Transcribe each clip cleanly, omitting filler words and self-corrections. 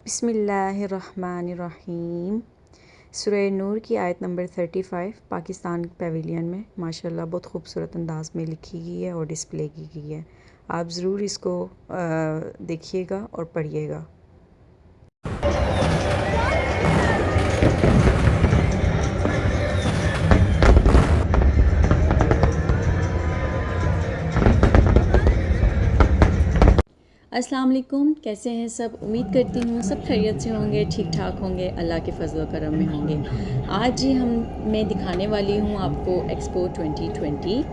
बिस्मिल्लाहिर्रहमानिर्रहीम। सूरह नूर की आयत नंबर 35 पाकिस्तान पेविलियन में माशाल्लाह बहुत खूबसूरत अंदाज में लिखी गई है और डिस्प्ले की गई है। आप ज़रूर इसको देखिएगा और पढ़िएगा। अस्सलाम वालेकुम, कैसे हैं सब। उम्मीद करती हूँ सब खैरियत से होंगे, ठीक ठाक होंगे, अल्लाह के फजल व करम में होंगे। आज जी मैं दिखाने वाली हूँ आपको एक्सपो 2020।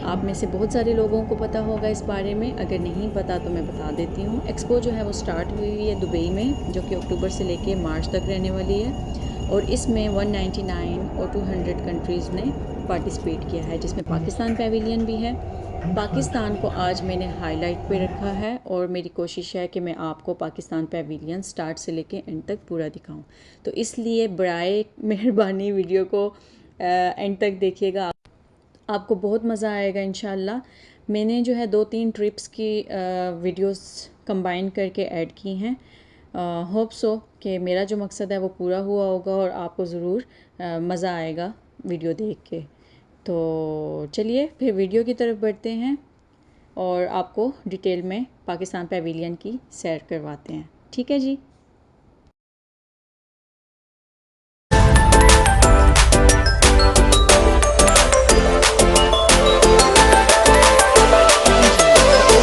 आप में से बहुत सारे लोगों को पता होगा इस बारे में, अगर नहीं पता तो मैं बता देती हूँ। एक्सपो जो है वो स्टार्ट हुई है दुबई में, जो कि अक्टूबर से लेके मार्च तक रहने वाली है, और इसमें 199 और 200 कंट्रीज़ ने पार्टिसिपेट किया है, जिसमें पाकिस्तान पेविलियन भी है। पाकिस्तान को आज मैंने हाईलाइट पे रखा है और मेरी कोशिश है कि मैं आपको पाकिस्तान पेविलियन स्टार्ट से लेके एंड तक पूरा दिखाऊं। तो इसलिए बराए मेहरबानी वीडियो को एंड तक देखिएगा, आपको बहुत मज़ा आएगा इंशाल्लाह। मैंने जो है 2-3 ट्रिप्स की वीडियोस कंबाइन करके ऐड की हैं। होप सो कि मेरा जो मकसद है वो पूरा हुआ होगा और आपको ज़रूर मज़ा आएगा वीडियो देख के। तो चलिए फिर वीडियो की तरफ बढ़ते हैं और आपको डिटेल में पाकिस्तान पेविलियन की सैर करवाते हैं। ठीक है जी।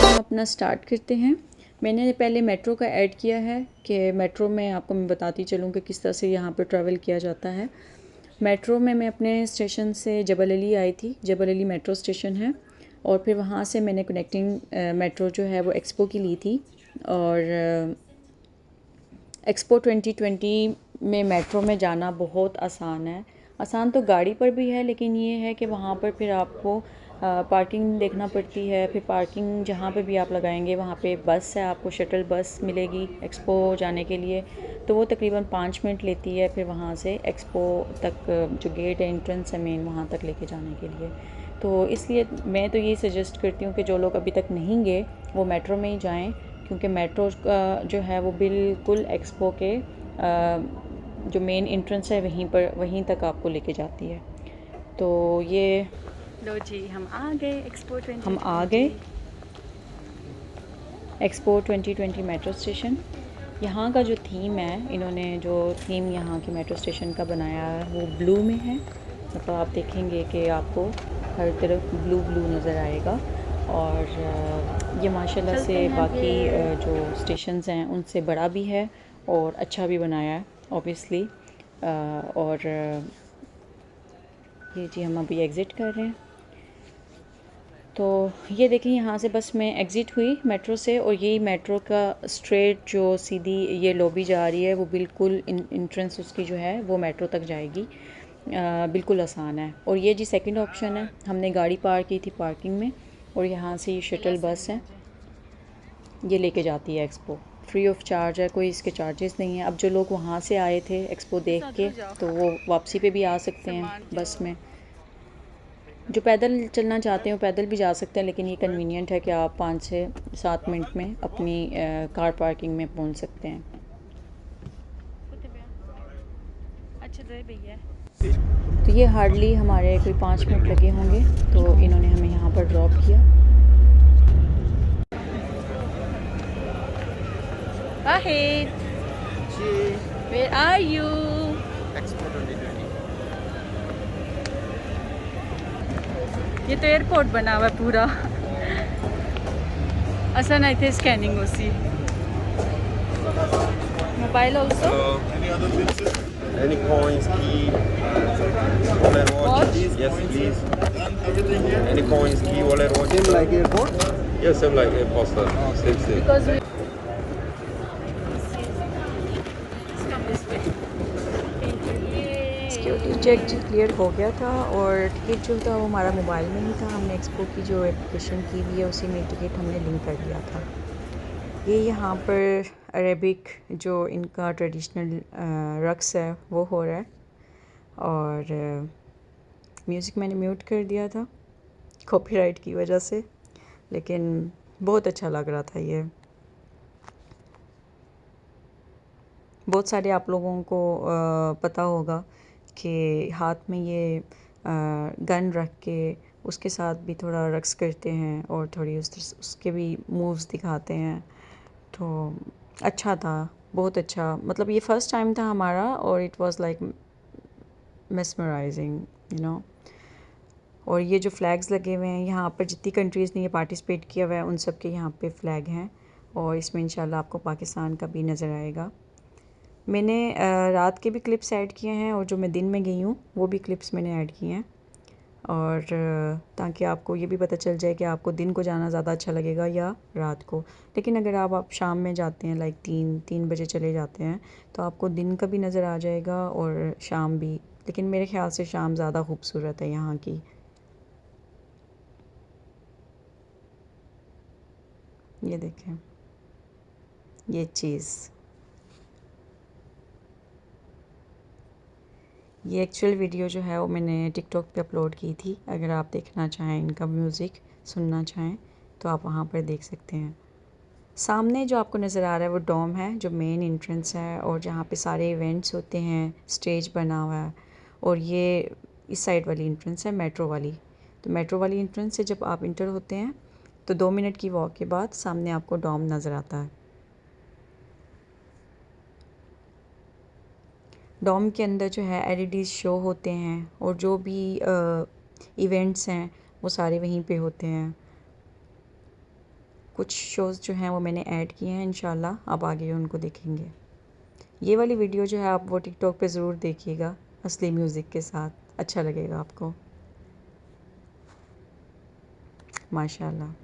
हम अपना स्टार्ट करते हैं। मैंने पहले मेट्रो का ऐड किया है कि मेट्रो में आपको मैं बताती चलूँ कि किस तरह से यहाँ पर ट्रैवल किया जाता है। मेट्रो में मैं अपने स्टेशन से जबल अली आई थी। जबल अली मेट्रो स्टेशन है, और फिर वहाँ से मैंने कनेक्टिंग मेट्रो जो है वो एक्सपो की ली थी। और एक्सपो 2020 में मेट्रो में जाना बहुत आसान है। आसान तो गाड़ी पर भी है, लेकिन ये है कि वहाँ पर फिर आपको पार्किंग देखना पड़ती है। फिर पार्किंग जहाँ पे भी आप लगाएंगे वहाँ पे बस है, आपको शटल बस मिलेगी एक्सपो जाने के लिए। तो वो तकरीबन 5 मिनट लेती है फिर वहाँ से एक्सपो तक, जो गेट एंट्रेंस है मेन, वहाँ तक लेके जाने के लिए। तो इसलिए मैं तो ये सजेस्ट करती हूँ कि जो लोग अभी तक नहीं गए वो मेट्रो में ही जाएँ, क्योंकि मेट्रो जो है वो बिल्कुल एक्सपो के जो मेन एंट्रेंस है वहीं तक आपको लेके जाती है। तो ये लो जी, हम आ गए एक्सपो 2020। हम आ गए एक्सपो 2020 मेट्रो स्टेशन। यहाँ का जो थीम है, इन्होंने जो थीम यहाँ की मेट्रो स्टेशन का बनाया है वो ब्लू में है। मतलब आप देखेंगे कि आपको हर तरफ ब्लू ब्लू नज़र आएगा। और ये माशाल्लाह से बाकी जो स्टेशंस हैं उनसे बड़ा भी है और अच्छा भी बनाया है ऑब्वियसली। और ये जी हम अभी एग्ज़िट कर रहे हैं। तो ये देखें, यहाँ से बस मैं एग्ज़िट हुई मेट्रो से, और यही मेट्रो का स्ट्रेट जो सीधी ये लॉबी जा रही है वो बिल्कुल इंट्रेंस उसकी जो है वो मेट्रो तक जाएगी। बिल्कुल आसान है। और ये जी सेकंड ऑप्शन है, हमने गाड़ी पार्क की थी पार्किंग में, और यहाँ से ये शटल बस है, ये लेके जाती है एक्सपो। फ्री ऑफ चार्ज है, कोई इसके चार्जेस नहीं है। अब जो लोग वहाँ से आए थे एक्सपो देख के, तो वो वापसी पे भी आ सकते हैं बस में। जो पैदल चलना चाहते हैं वो पैदल भी जा सकते हैं, लेकिन ये कन्वीनियंट है कि आप 5 से 7 मिनट में अपनी कार पार्किंग में पहुंच सकते हैं। अच्छा दे भैया। तो ये हार्डली हमारे कोई 5 मिनट लगे होंगे, तो इन्होंने हमें यहाँ पर ड्रॉप किया। Wahid, where are you? Expo 2020. ये तो एयरपोर्ट बना हुआ है पूरा। असा ना इतने स्कैनिंग होसी। Mobile also. Hello. Any other pictures? Any coins, key, wallet, watch? Watch? Yes, please. Everything here? Any coins, key, wallet, watch? Same like airport? Yes, same like airport, sir. Same. Because we security check जी clear हो गया था, और ticket जो था वो हमारा mobile में ही था। हमने एक्सपो की जो एप्लीकेशन की हुई है उसी में टिकट हमने लिंक कर दिया था। ये यहाँ पर अरेबिक जो इनका ट्रेडिशनल रक्स है वो हो रहा है, और म्यूज़िक मैंने म्यूट कर दिया था कॉपीराइट की वजह से, लेकिन बहुत अच्छा लग रहा था ये। बहुत सारे आप लोगों को पता होगा कि हाथ में ये गन रख के उसके साथ भी थोड़ा रक्स करते हैं और थोड़ी उसके भी मूव्स दिखाते हैं। तो अच्छा था, बहुत अच्छा। मतलब ये फ़र्स्ट टाइम था हमारा और it was like mesmerising, you know. और ये जो फ्लैग्स लगे हुए हैं यहाँ पर, जितनी कंट्रीज़ ने ये पार्टिसिपेट किया हुआ है उन सब के यहाँ पे फ़्लैग हैं और इसमें इंशाल्लाह आपको पाकिस्तान का भी नज़र आएगा। मैंने रात के भी क्लिप्स ऐड किए हैं और जो मैं दिन में गई हूँ वो भी क्लिप्स मैंने ऐड किए हैं, और ताकि आपको ये भी पता चल जाए कि आपको दिन को जाना ज़्यादा अच्छा लगेगा या रात को। लेकिन अगर आप शाम में जाते हैं, लाइक 3 बजे चले जाते हैं, तो आपको दिन का भी नज़र आ जाएगा और शाम भी। लेकिन मेरे ख़्याल से शाम ज़्यादा खूबसूरत है यहाँ की। ये देखें ये चीज़, ये एक्चुअल वीडियो जो है वो मैंने टिकटॉक पे अपलोड की थी। अगर आप देखना चाहें, इनका म्यूज़िक सुनना चाहें तो आप वहाँ पर देख सकते हैं। सामने जो आपको नज़र आ रहा है वो डोम है, जो मेन एंट्रेंस है और जहाँ पे सारे इवेंट्स होते हैं, स्टेज बना हुआ है। और ये इस साइड वाली एंट्रेंस है, मेट्रो वाली। तो मेट्रो वाली एंट्रेंस से जब आप इंटर होते हैं तो 2 मिनट की वॉक के बाद सामने आपको डोम नज़र आता है। डोम के अंदर जो है एलईडी शो होते हैं और जो भी इवेंट्स हैं वो सारे वहीं पे होते हैं। कुछ शोज़ जो हैं वो मैंने ऐड किए हैं, इंशाल्लाह आप आगे उनको देखेंगे। ये वाली वीडियो जो है आप वो टिकटॉक पे ज़रूर देखिएगा असली म्यूज़िक के साथ, अच्छा लगेगा आपको माशाल्लाह।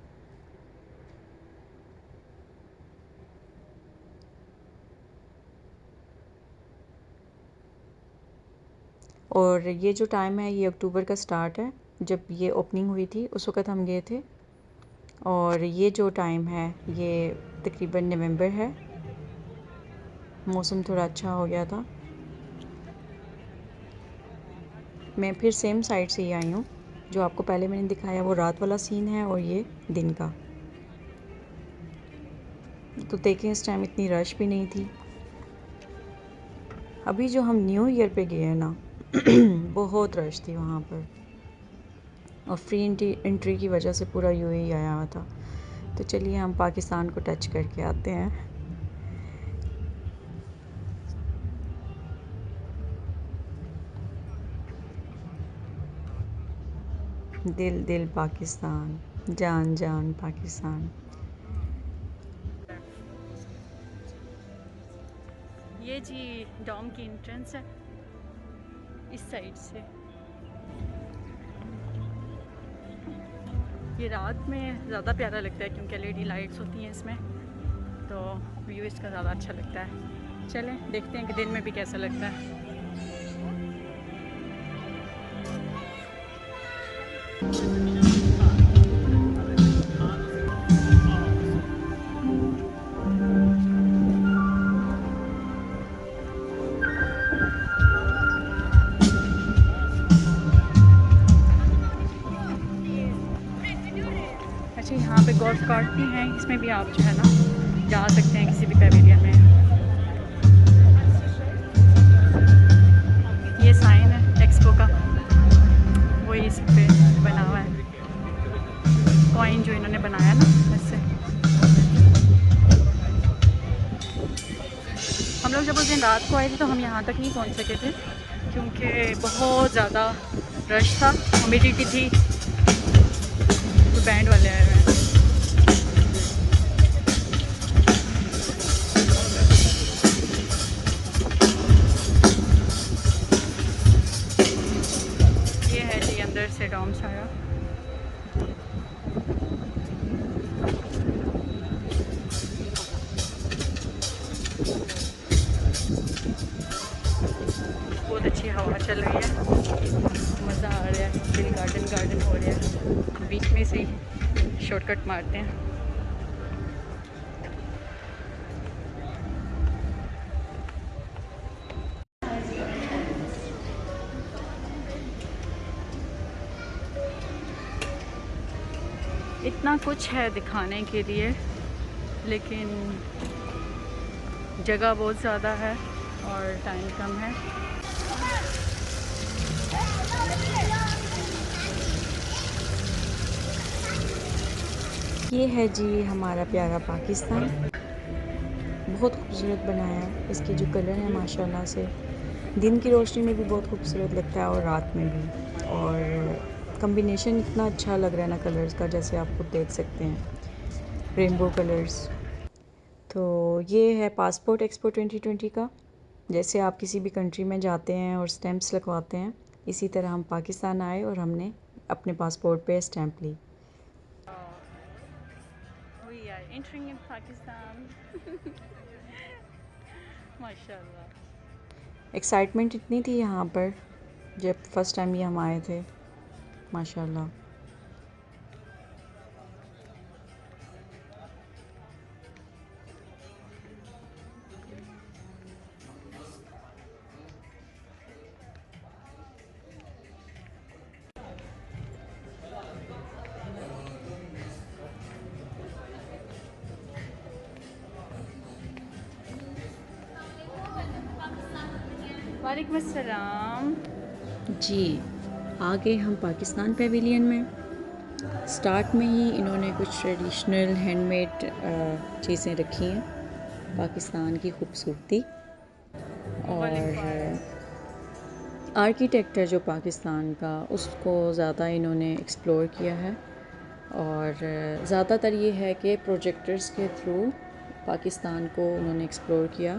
और ये जो टाइम है ये अक्टूबर का स्टार्ट है, जब ये ओपनिंग हुई थी उस वक़्त हम गए थे। और ये जो टाइम है ये तकरीबन नवंबर है, मौसम थोड़ा अच्छा हो गया था। मैं फिर सेम साइड से ही आई हूँ, जो आपको पहले मैंने दिखाया वो रात वाला सीन है और ये दिन का। तो देखें इस टाइम इतनी रश भी नहीं थी। अभी जो हम न्यू ईयर पे गए हैं ना बहुत रश थी वहाँ पर, और फ्री एंट्री की वजह से पूरा यूएई आया हुआ था। तो चलिए हम पाकिस्तान को टच करके आते हैं। दिल दिल पाकिस्तान, जान जान पाकिस्तान। ये जी डॉम की एंट्रेंस है इस साइड से। ये रात में ज़्यादा प्यारा लगता है क्योंकि एलईडी लाइट्स होती हैं इसमें, तो व्यू इसका ज़्यादा अच्छा लगता है। चलें देखते हैं कि दिन में भी कैसा लगता है। अच्छा, यहाँ पे गोल्फ कार्ट भी हैं, इसमें भी आप जो है ना जा सकते हैं किसी भी पैवेलियन में। ये साइन है एक्सपो का, वही इस पे बना हुआ है, कॉइन जो इन्होंने बनाया ना इससे। हम लोग जब उस दिन रात को आए थे तो हम यहाँ तक नहीं पहुँच सके थे क्योंकि बहुत ज़्यादा रश था, ह्यूमिडिटी थी, तो बैंड वाले आए हुए हैं। ये है जी अंदर से डॉम सारा। बहुत अच्छी हवा चल रही है, मज़ा आ रहा है, दिल गार्डन हो रहा है। बीच में से ही शॉर्टकट मारते हैं। इतना कुछ है दिखाने के लिए, लेकिन जगह बहुत ज़्यादा है और टाइम कम है। ये है जी हमारा प्यारा पाकिस्तान, बहुत खूबसूरत बनाया है। इसके जो कलर हैं माशाल्लाह से दिन की रोशनी में भी बहुत खूबसूरत लगता है और रात में भी, और कम्बिनेशन इतना अच्छा लग रहा है ना कलर्स का, जैसे आप खुद देख सकते हैं रेनबो कलर्स। तो ये है पासपोर्ट एक्सपो 2020 का। जैसे आप किसी भी कंट्री में जाते हैं और स्टैंप्स लगवाते हैं, इसी तरह हम पाकिस्तान आए और हमने अपने पासपोर्ट पे स्टैंप ली। We are entering in Pakistan. माशाल्लाह। एक्साइटमेंट इतनी थी यहाँ पर जब फर्स्ट टाइम ये हम आए थे, माशाल्लाह। वालेकुम अस्सलाम। जी, आ गए हम पाकिस्तान पेविलियन में। स्टार्ट में ही इन्होंने कुछ ट्रेडिशनल हैंडमेड चीज़ें रखी हैं, पाकिस्तान की खूबसूरती और आर्किटेक्चर जो पाकिस्तान का, उसको ज़्यादा इन्होंने एक्सप्लोर किया है। और ज़्यादातर ये है कि प्रोजेक्टर्स के थ्रू पाकिस्तान को उन्होंने एक्सप्लोर किया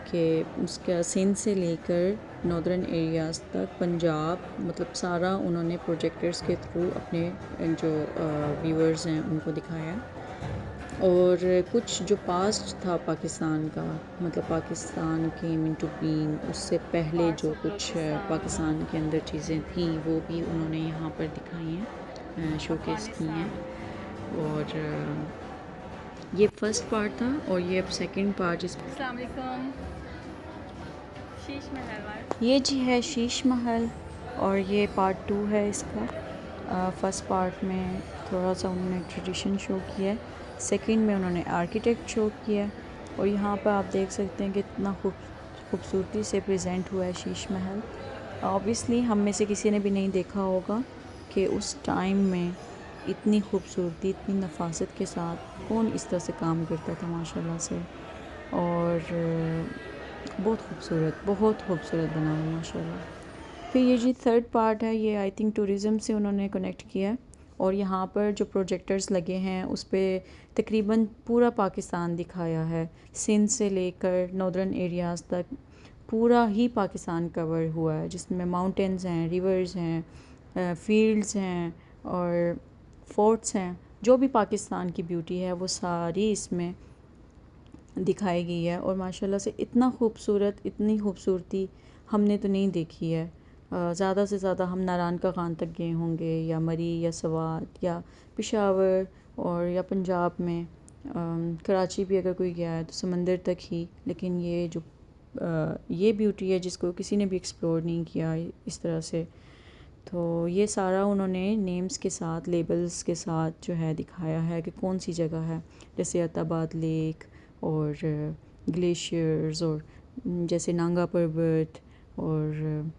कि उसका सिंध से लेकर नॉर्दर्न एरियाज़ तक, पंजाब, मतलब सारा उन्होंने प्रोजेक्टर्स के थ्रू अपने जो व्यूअर्स हैं उनको दिखाया। और कुछ जो पास्ट था पाकिस्तान का, मतलब पाकिस्तान केम इनटू बीइंग, उससे पहले जो कुछ पाकिस्तान के अंदर चीज़ें थी वो भी उन्होंने यहाँ पर दिखाई हैं, शोकेस की हैं। और ये फर्स्ट पार्ट था और ये अब सेकंड पार्ट। अस्सलाम वालेकुम। शीश महल। ये जी है शीश महल और ये पार्ट 2 है इसका। फर्स्ट पार्ट में थोड़ा सा उन्होंने ट्रेडिशन शो किया है, सेकंड में उन्होंने आर्किटेक्ट शो किया है। और यहाँ पर आप देख सकते हैं कि इतना खूबसूरती से प्रेजेंट हुआ है शीश महल। ऑब्वियसली हम में से किसी ने भी नहीं देखा होगा कि उस टाइम में इतनी खूबसूरती, इतनी नफासत के साथ कौन इस तरह से काम करता था माशाल्लाह से। और बहुत खूबसूरत बना हुआ माशाल्लाह। फिर ये जी थर्ड पार्ट है, ये आई थिंक टूरिज़म से उन्होंने कनेक्ट किया है। और यहाँ पर जो प्रोजेक्टर्स लगे हैं उस पर तकरीबन पूरा पाकिस्तान दिखाया है, सिंध से लेकर नॉर्दर्न एरियाज़ तक पूरा ही पाकिस्तान कवर हुआ है, जिसमें माउंटेंस हैं, रिवर्स हैं, फील्ड्स हैं और फोर्ट्स हैं। जो भी पाकिस्तान की ब्यूटी है वो सारी इसमें दिखाई गई है। और माशाल्लाह से इतना खूबसूरत, इतनी खूबसूरती हमने तो नहीं देखी है। ज़्यादा से ज़्यादा हम नारायण का खान तक गए होंगे, या मरी, या सवात, या पेशावर, और या पंजाब में कराची भी अगर कोई गया है तो समंदर तक ही। लेकिन ये जो ये ब्यूटी है जिसको किसी ने भी एक्सप्लोर नहीं किया इस तरह से, तो ये सारा उन्होंने नेम्स के साथ, लेबल्स के साथ जो है दिखाया है कि कौन सी जगह है। जैसे अताबाद लेक और ग्लेशियर्स, और जैसे नांगा पर्वत, और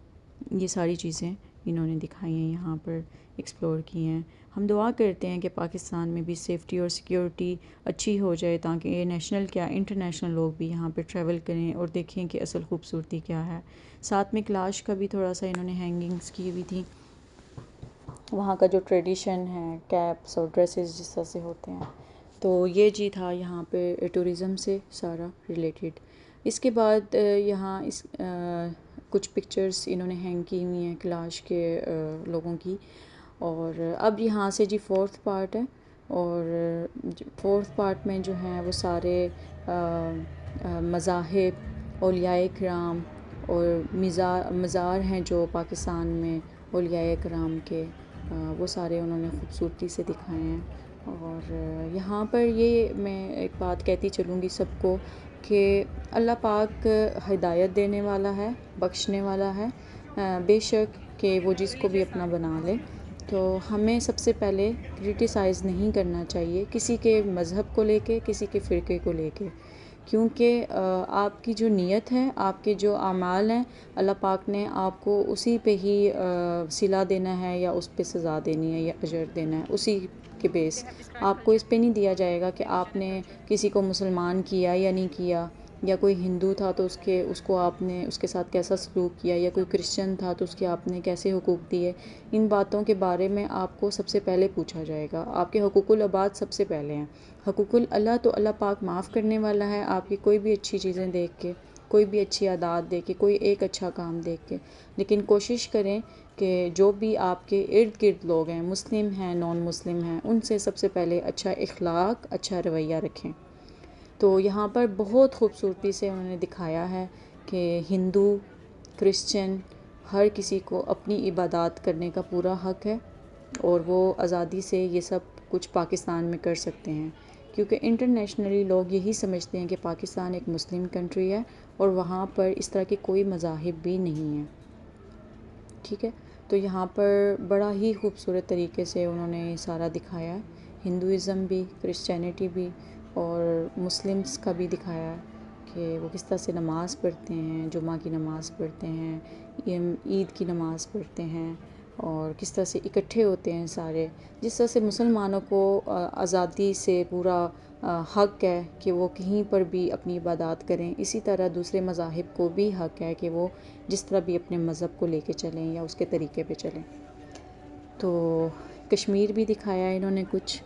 ये सारी चीज़ें इन्होंने दिखाई हैं, यहाँ पर एक्सप्लोर की हैं। हम दुआ करते हैं कि पाकिस्तान में भी सेफ़्टी और सिक्योरिटी अच्छी हो जाए, ताकि ये नेशनल क्या इंटरनेशनल लोग भी यहाँ पर ट्रैवल करें और देखें कि असल खूबसूरती क्या है। साथ में कैलाश का भी थोड़ा सा इन्होंने हैंगिंग्स की हुई थी, वहाँ का जो ट्रेडिशन है, कैप्स और ड्रेसेस जिस तरह से होते हैं। तो ये जी था यहाँ पे टूरिज़म से सारा रिलेटेड। इसके बाद यहाँ कुछ पिक्चर्स इन्होंने हैंग की हुई हैं कैलाश के लोगों की। और अब यहाँ से जी फोर्थ पार्ट है, और फोर्थ पार्ट में जो हैं वो सारे मज़ाहिब, औलियाए किराम और मज़ार हैं जो पाकिस्तान में औलियाए किराम के, वो सारे उन्होंने ख़ूबसूरती से दिखाए हैं। और यहाँ पर ये मैं एक बात कहती चलूँगी सबको कि अल्लाह पाक हिदायत देने वाला है, बख्शने वाला है, बेशक कि वो जिसको भी अपना बना ले। तो हमें सबसे पहले क्रिटिसाइज़ नहीं करना चाहिए किसी के मज़हब को लेके, किसी के फ़िरके को लेके, क्योंकि आपकी जो नीयत है, आपके जो अमाल हैं, अल्लाह पाक ने आपको उसी पे ही सिला देना है या उस पे सज़ा देनी है या अजर देना है, उसी के बेस। आपको इस पे नहीं दिया जाएगा कि आपने किसी को मुसलमान किया या नहीं किया, या कोई हिंदू था तो उसको आपने उसके साथ कैसा सलूक किया, या कोई क्रिश्चियन था तो उसके आपने कैसे हुकूक दिए। इन बातों के बारे में आपको सबसे पहले पूछा जाएगा। आपके हुकूकुल अबाद सबसे पहले हैं। हुकूकुल अल्लाह तो अल्लाह पाक माफ़ करने वाला है आपकी कोई भी अच्छी चीज़ें देख के, कोई भी अच्छी आदत देख के, कोई एक अच्छा काम देख के। लेकिन कोशिश करें कि जो भी आपके इर्द गिर्द लोग हैं, मुस्लिम हैं, नॉन मुस्लिम हैं, उनसे सबसे पहले अच्छा इखलाक, अच्छा रवैया रखें। तो यहाँ पर बहुत खूबसूरती से उन्होंने दिखाया है कि हिंदू, क्रिश्चियन, हर किसी को अपनी इबादत करने का पूरा हक़ है और वो आज़ादी से ये सब कुछ पाकिस्तान में कर सकते हैं, क्योंकि इंटरनेशनली लोग यही समझते हैं कि पाकिस्तान एक मुस्लिम कंट्री है और वहाँ पर इस तरह के कोई मज़ाहिब भी नहीं है। ठीक है, तो यहाँ पर बड़ा ही खूबसूरत तरीके से उन्होंने सारा दिखाया है, हिंदुइज़म भी, क्रिश्चियनिटी भी और मुस्लिम्स का भी दिखाया है कि वो किस तरह से नमाज़ पढ़ते हैं, जुमा की नमाज़ पढ़ते हैं, ईद की नमाज़ पढ़ते हैं और किस तरह से इकट्ठे होते हैं सारे। जिस तरह से मुसलमानों को आज़ादी से पूरा हक़ है कि वो कहीं पर भी अपनी इबादत करें, इसी तरह दूसरे मज़ाहिब को भी हक़ है कि वो जिस तरह भी अपने मज़हब को लेके चलें या उसके तरीके पे चलें। तो कश्मीर भी दिखाया है इन्होंने कुछ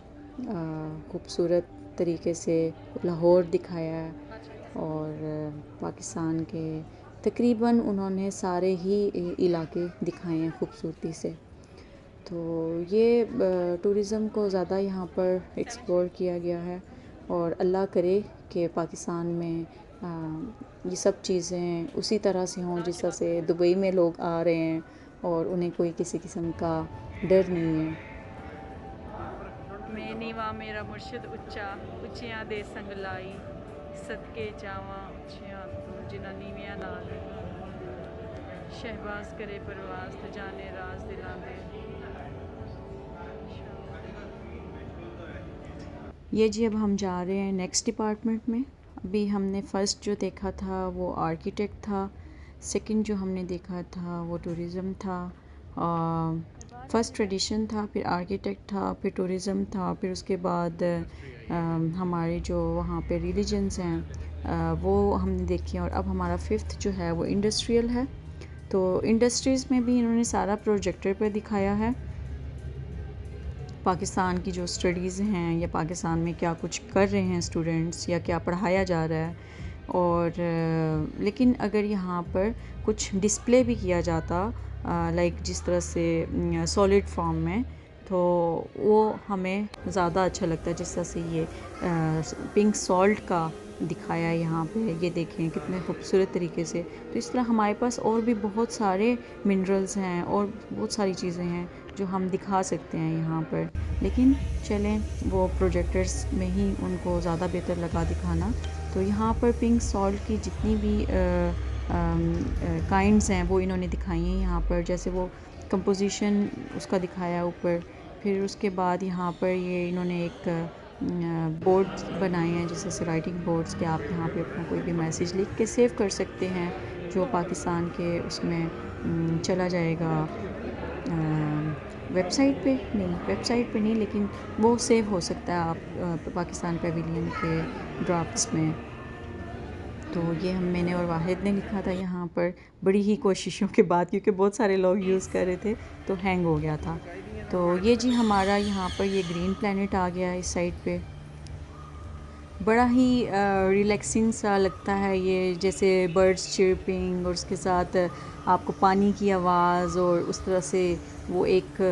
खूबसूरत तरीके से, लाहौर दिखाया है और पाकिस्तान के तकरीबन उन्होंने सारे ही इलाके दिखाए हैं खूबसूरती से। तो ये टूरिज़म को ज़्यादा यहाँ पर एक्सप्लोर किया गया है और अल्लाह करे कि पाकिस्तान में ये सब चीज़ें उसी तरह से हों जिस तरह से दुबई में लोग आ रहे हैं और उन्हें कोई किसी किस्म का डर नहीं है। मैं नीवा मेरा मुर्शिद उच्चा, उच्चियां दे संग लाई, सदके जावा उच्चियां तो जिन्हां नीवियां नाल, शहबाज करे परवाज तो जाने राज दिलां दे। ये जी अब हम जा रहे हैं नेक्स्ट डिपार्टमेंट में। अभी हमने फ़र्स्ट जो देखा था वो आर्किटेक्ट था, सेकंड जो हमने देखा था वो टूरिज़म था, फर्स्ट ट्रेडिशन था, फिर आर्किटेक्ट था, फिर टूरिज़म था, फिर उसके बाद हमारे जो वहाँ पे रिलीजन्स हैं वो हमने देखे और अब हमारा फिफ्थ जो है वो इंडस्ट्रियल है। तो इंडस्ट्रीज़ में भी इन्होंने सारा प्रोजेक्टर पर दिखाया है, पाकिस्तान की जो स्टडीज़ हैं या पाकिस्तान में क्या कुछ कर रहे हैं स्टूडेंट्स या क्या पढ़ाया जा रहा है। और लेकिन अगर यहाँ पर कुछ डिस्प्ले भी किया जाता लाइक जिस तरह से सॉलिड फॉर्म में, तो वो हमें ज़्यादा अच्छा लगता है। जिस तरह से ये पिंक सॉल्ट का दिखाया है यहाँ पे, ये देखें कितने खूबसूरत तरीके से। तो इस तरह हमारे पास और भी बहुत सारे मिनरल्स हैं और बहुत सारी चीज़ें हैं जो हम दिखा सकते हैं यहाँ पर, लेकिन चलें वो प्रोजेक्टर्स में ही उनको ज़्यादा बेहतर लगा दिखाना। तो यहाँ पर पिंक सॉल्ट की जितनी भी काइंड्स हैं वो इन्होंने दिखाई हैं यहाँ पर, जैसे वो कंपोजिशन उसका दिखाया ऊपर। फिर उसके बाद यहाँ पर ये इन्होंने एक बोर्ड्स बनाए हैं जैसे से राइटिंग बोर्ड्स के आप यहाँ पे अपना कोई भी मैसेज लिख के सेव कर सकते हैं जो पाकिस्तान के उसमें चला जाएगा वेबसाइट पे नहीं लेकिन वो सेव हो सकता है आप पाकिस्तान पेविलियन के ड्राफ्ट्स में। तो ये मैंने और वाहिद ने लिखा था यहाँ पर बड़ी ही कोशिशों के बाद, क्योंकि बहुत सारे लोग यूज़ कर रहे थे तो हैंग हो गया था। तो ये जी हमारा यहाँ पर ये ग्रीन प्लैनेट आ गया इस साइड पे, बड़ा ही रिलैक्सिंग सा लगता है ये, जैसे बर्ड्स चिर्पिंग और उसके साथ आपको पानी की आवाज़ और उस तरह से वो एक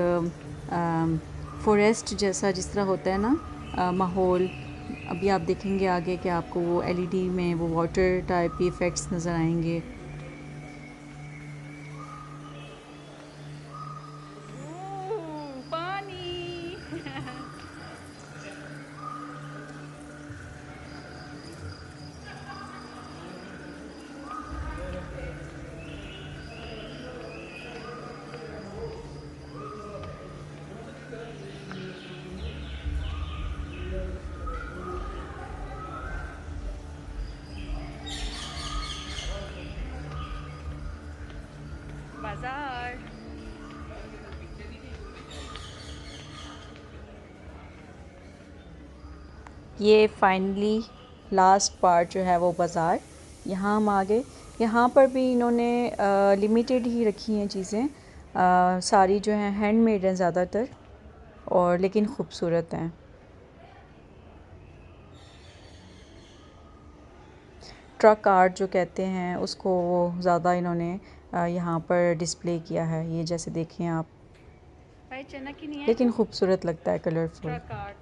फॉरेस्ट जैसा जिस तरह होता है ना माहौल। अभी आप देखेंगे आगे कि आपको वो एलईडी में वो वाटर टाइप के इफ़ेक्ट्स नज़र आएंगे। बाजार। ये फाइनली लास्ट पार्ट जो है वो बाज़ार, यहाँ हम आ गए। यहाँ पर भी इन्होंने लिमिटेड ही रखी हैं चीज़ें, सारी जो हैं हैंडमेड हैं ज़्यादातर, और लेकिन ख़ूबसूरत हैं। ट्रक आर्ट जो कहते हैं उसको ज़्यादा इन्होंने यहाँ पर डिस्प्ले किया है। ये जैसे देखें आप, भाई चना की नहीं है, लेकिन खूबसूरत लगता है, कलरफुल। ट्रक आर्ट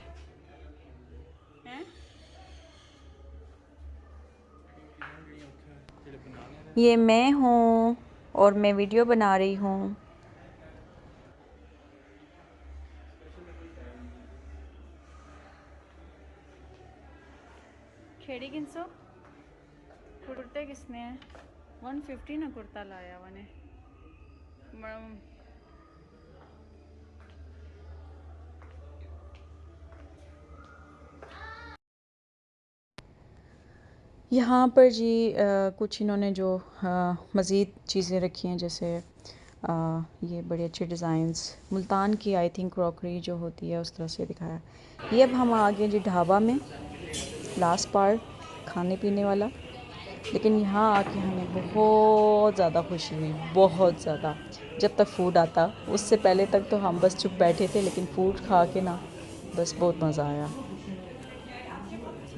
हैं। ये मैं हूँ और मैं वीडियो बना रही हूँ। खेड़ी 300 कुर्ते किसने है 150 ना कुर्ता लाया वने यहाँ पर जी कुछ इन्होंने जो मज़ीद चीज़ें रखी हैं, जैसे ये बड़े अच्छे डिज़ाइंस, मुल्तान की आई थिंक क्रॉकरी जो होती है उस तरह से दिखाया। ये अब हम आ गए जी ढाबा में, लास्ट पार्ट खाने पीने वाला। लेकिन यहाँ आके हमें बहुत ज़्यादा खुशी हुई, बहुत ज़्यादा। जब तक फ़ूड आता, उससे पहले तक तो हम बस चुप बैठे थे, लेकिन फ़ूड खा के ना बस बहुत मज़ा आया।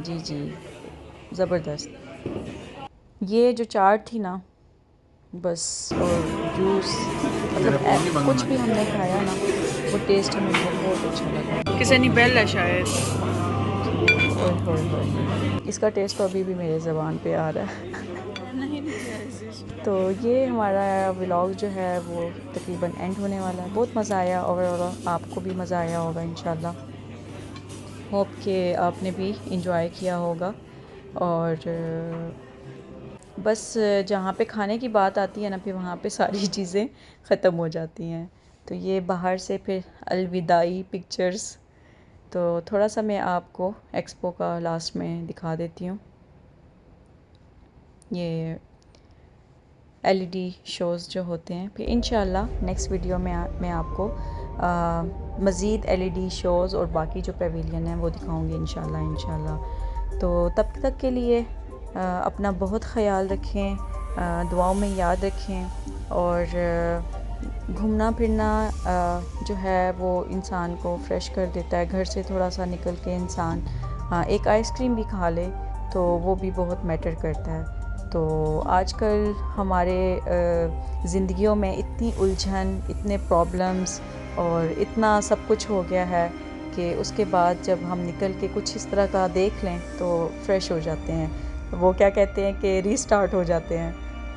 जी जी, ज़बरदस्त। ये जो चाट थी ना, बस, और जूस, मतलब कुछ भी हमने खाया ना, वो टेस्ट हमें बहुत अच्छा लगा। किसी ने बेल है शायद। ओए इसका टेस्ट तो अभी भी मेरे ज़बान पे आ रहा है। तो ये हमारा व्लॉग जो है वो तकरीबन एंड होने वाला है। बहुत मज़ा आया, और आपको भी मज़ा आया होगा इंशाल्लाह। होप कि आपने भी इंजॉय किया होगा। और बस जहाँ पे खाने की बात आती है ना, फिर वहाँ पे सारी चीज़ें ख़त्म हो जाती हैं। तो ये बाहर से फिर अलविदाई पिक्चर्स। तो थोड़ा सा मैं आपको एक्सपो का लास्ट में दिखा देती हूँ। ये एलईडी शोज़ जो होते हैं, फिर इंशाल्लाह नेक्स्ट वीडियो में मैं आपको मज़ीद एलईडी शोज़ और बाकी जो पेविलियन है वो दिखाऊंगी इंशाल्लाह। तो तब तक के लिए अपना बहुत ख़याल रखें, दुआओं में याद रखें। और घूमना फिरना जो है वो इंसान को फ़्रेश कर देता है। घर से थोड़ा सा निकल के इंसान एक आइसक्रीम भी खा ले तो वो भी बहुत मैटर करता है। तो आजकल हमारे ज़िंदगियों में इतनी उलझन, इतने प्रॉब्लम्स और इतना सब कुछ हो गया है कि उसके बाद जब हम निकल के कुछ इस तरह का देख लें तो फ़्रेश हो जाते हैं। वो क्या कहते हैं कि रीस्टार्ट हो जाते हैं।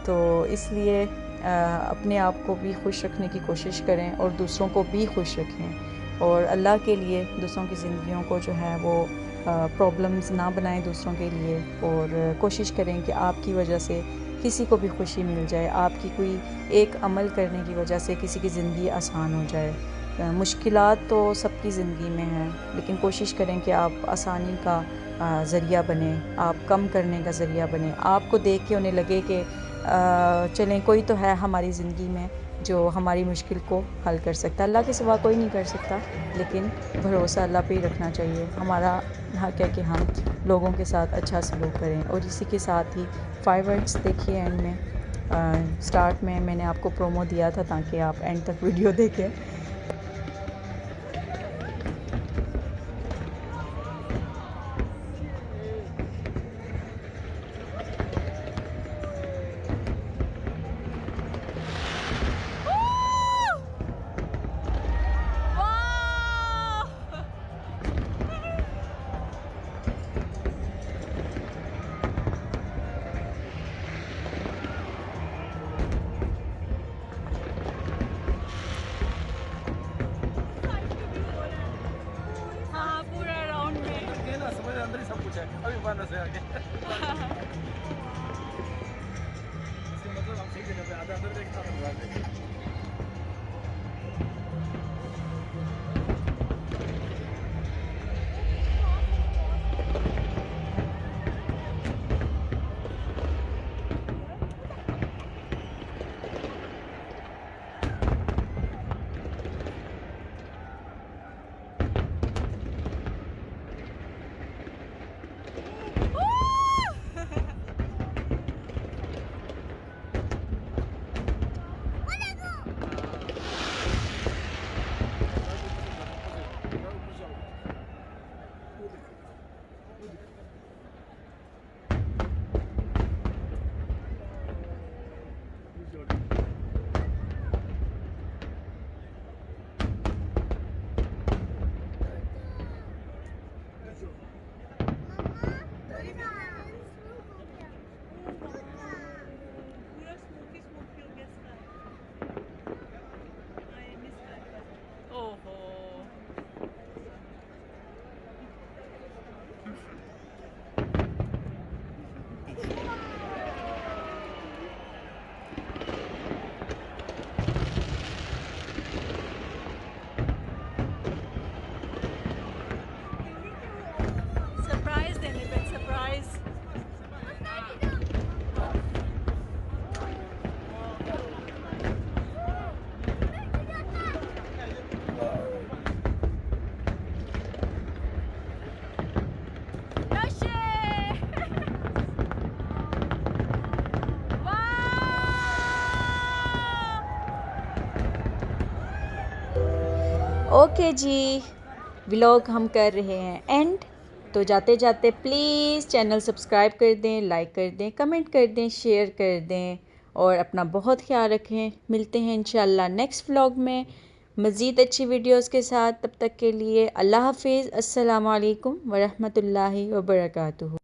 तो इसलिए अपने आप को भी खुश रखने की कोशिश करें और दूसरों को भी खुश रखें, और अल्लाह के लिए दूसरों की ज़िंदगियों को जो है वो प्रॉब्लम्स ना बनाएं दूसरों के लिए। और कोशिश करें कि आपकी वजह से किसी को भी खुशी मिल जाए, आपकी कोई एक अमल करने की वजह से किसी की ज़िंदगी आसान हो जाए। मुश्किलात तो सबकी ज़िंदगी में हैं, लेकिन कोशिश करें कि आप आसानी का ज़रिया बने, आप कम करने का ज़रिया बने। आपको देख के उन्हें लगे कि चलें कोई तो है हमारी ज़िंदगी में जो हमारी मुश्किल को हल कर सकता है। अल्लाह के सिवा कोई नहीं कर सकता, लेकिन भरोसा अल्लाह पे ही रखना चाहिए। हमारा हक़ है कि हम लोगों के साथ अच्छा सलूक करें। और इसी के साथ ही फायरवर्क्स देखिए एंड में, स्टार्ट में मैंने आपको प्रोमो दिया था ताकि आप एंड तक वीडियो देखें। ओके जी, व्लॉग हम कर रहे हैं एंड। तो जाते जाते प्लीज़ चैनल सब्सक्राइब कर दें, लाइक कर दें, कमेंट कर दें, शेयर कर दें और अपना बहुत ख्याल रखें। मिलते हैं इंशाल्लाह नेक्स्ट व्लॉग में मज़ीद अच्छी वीडियोस के साथ। तब तक के लिए अल्लाह हाफिज़। अस्सलामु अलैकुम वरहमतुल्लाहि वबरकातुहू।